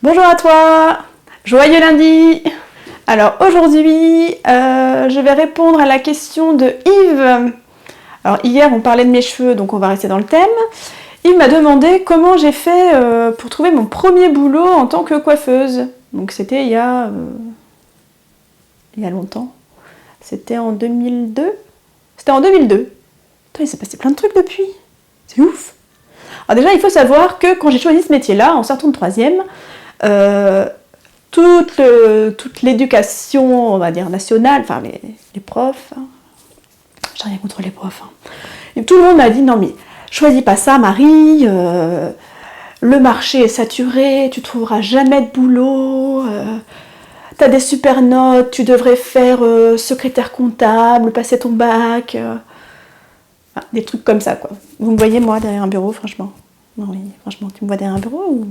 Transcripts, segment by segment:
Bonjour à toi, joyeux lundi. Alors aujourd'hui, je vais répondre à la question de Yves. Alors hier, on parlait de mes cheveux, donc on va rester dans le thème. Yves m'a demandé comment j'ai fait pour trouver mon premier boulot en tant que coiffeuse. Donc c'était il y a longtemps. C'était en 2002. C'était en 2002. Putain, il s'est passé plein de trucs depuis. C'est ouf. Alors déjà, il faut savoir que quand j'ai choisi ce métier-là, en sortant de troisième, toute l'éducation, on va dire, nationale, enfin les profs, hein, j'ai rien contre les profs, hein, et tout le monde m'a dit non mais choisis pas ça Marie, le marché est saturé, tu trouveras jamais de boulot, t'as des super notes, tu devrais faire secrétaire comptable, passer ton bac, enfin, des trucs comme ça quoi. Vous me voyez moi derrière un bureau franchement? Non oui, franchement, tu me vois derrière un bureau ou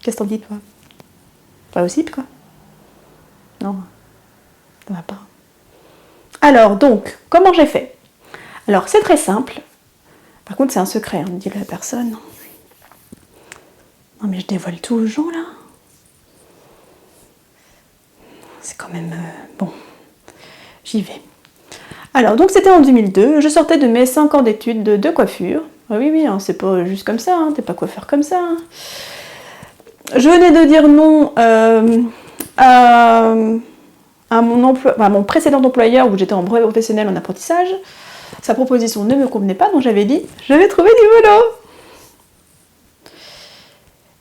qu'est-ce que t'en dis toi? Pas aussi quoi? Non, ça va pas. Alors donc, comment j'ai fait? Alors c'est très simple. Par contre c'est un secret, ne dis-le à personne. Non mais je dévoile tout aux gens là. C'est quand même... bon, j'y vais. Alors donc c'était en 2002, je sortais de mes 5 ans d'études de coiffure. Ah oui, hein, c'est pas juste comme ça, hein, t'es pas coiffeur comme ça. Hein. Je venais de dire non à mon précédent employeur où j'étais en brevet professionnel en apprentissage. Sa proposition ne me convenait pas, donc j'avais dit je vais trouver du boulot.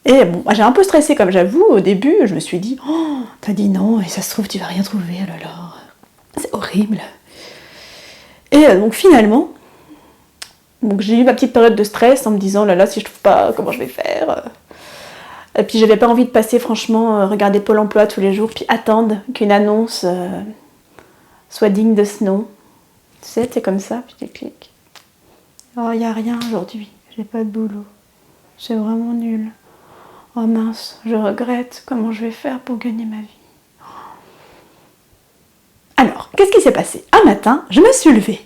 Et bon, j'ai un peu stressé comme j'avoue, au début, je me suis dit oh, t'as dit non, et ça se trouve tu vas rien trouver, oh là là, c'est horrible. Et donc finalement, donc, j'ai eu ma petite période de stress en me disant là là, si je trouve pas, comment je vais faire? Et puis j'avais pas envie de passer franchement, regarder Pôle emploi tous les jours, puis attendre qu'une annonce soit digne de ce nom. Tu sais, c'est comme ça, puis tu cliques. Oh, y a rien aujourd'hui, j'ai pas de boulot. C'est vraiment nul. Oh mince, je regrette, comment je vais faire pour gagner ma vie? Alors, qu'est-ce qui s'est passé? Un matin, je me suis levée.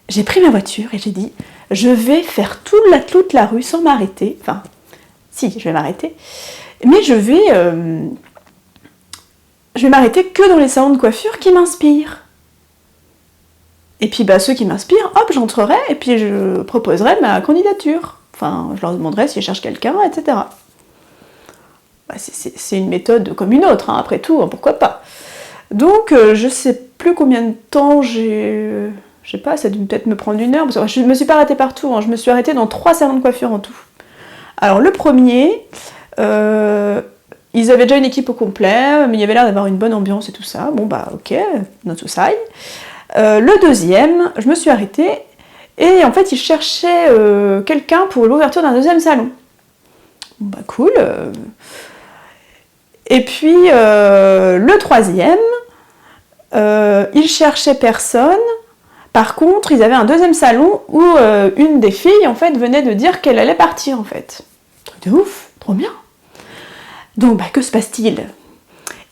J'ai pris ma voiture et j'ai dit, je vais faire toute la rue sans m'arrêter. Enfin, si, je vais m'arrêter. Mais je vais m'arrêter que dans les salons de coiffure qui m'inspirent. Et puis ceux qui m'inspirent, hop, j'entrerai et puis je proposerai ma candidature. Enfin, je leur demanderai s'ils cherchent quelqu'un, etc. C'est une méthode comme une autre, hein, après tout, hein, pourquoi pas. Donc, je sais plus combien de temps je sais pas, ça a dû peut-être me prendre 1 heure, parce que je me suis pas arrêtée partout, hein, je me suis arrêtée dans 3 salons de coiffure en tout. Alors, le premier, ils avaient déjà une équipe au complet, mais il y avait l'air d'avoir une bonne ambiance et tout ça. Bon, ok, not so side. Le deuxième, je me suis arrêtée, et en fait, ils cherchaient quelqu'un pour l'ouverture d'un 2e salon. Bon, cool. Et puis, le 3e, ils cherchaient personne. Par contre, ils avaient un 2e salon où une des filles, en fait, venait de dire qu'elle allait partir, en fait. Truc de ouf, trop bien. Donc, que se passe-t-il?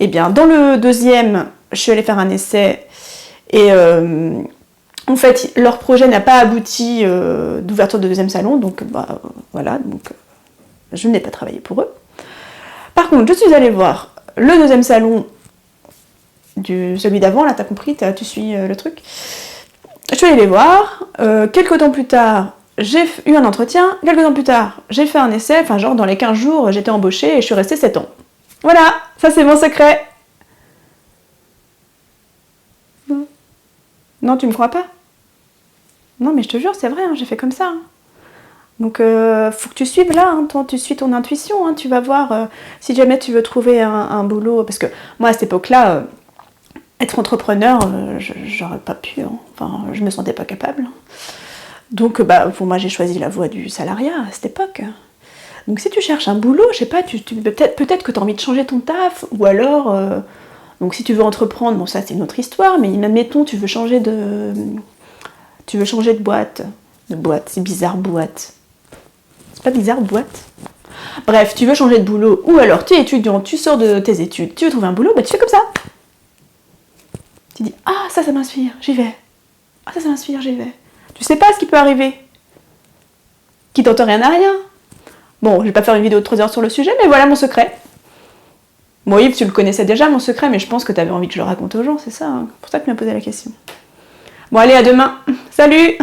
Eh bien, dans le 2e, je suis allée faire un essai et en fait, leur projet n'a pas abouti d'ouverture de 2e salon, donc voilà, donc je n'ai pas travaillé pour eux. Par contre, je suis allée voir le 2e salon, celui d'avant, là, t'as compris, tu suis le truc. Je suis allée les voir, quelques temps plus tard, j'ai eu un entretien, quelques temps plus tard, j'ai fait un essai, enfin genre dans les 15 jours, j'étais embauchée et je suis restée 7 ans. Voilà, ça c'est mon secret. Non, tu me crois pas? Non, mais je te jure, c'est vrai, hein, j'ai fait comme ça. Hein. Donc, faut que tu suives là, hein, tu suis ton intuition, hein, tu vas voir si jamais tu veux trouver un boulot. Parce que moi, à cette époque-là, être entrepreneur, j'aurais pas pu, hein, enfin, je me sentais pas capable. Donc, pour moi, j'ai choisi la voie du salariat à cette époque. Donc, si tu cherches un boulot, je sais pas, peut-être que tu as envie de changer ton taf, ou alors, donc si tu veux entreprendre, bon, ça c'est une autre histoire, mais admettons, tu veux changer de boîte. C'est bizarre, boîte. C'est pas bizarre, boîte? Bref, tu veux changer de boulot, ou alors tu es étudiant, tu sors de tes études, tu veux trouver un boulot, tu fais comme ça. Tu dis, ah, ça m'inspire, j'y vais. Ah, ça m'inspire, j'y vais. Tu sais pas ce qui peut arriver. Qui tente rien à rien. Bon, je vais pas faire une vidéo de 3 heures sur le sujet, mais voilà mon secret. Bon, Yves, tu le connaissais déjà, mon secret, mais je pense que tu avais envie que je le raconte aux gens, c'est ça, hein, pour ça que tu m'as posé la question. Bon, allez, à demain. Salut!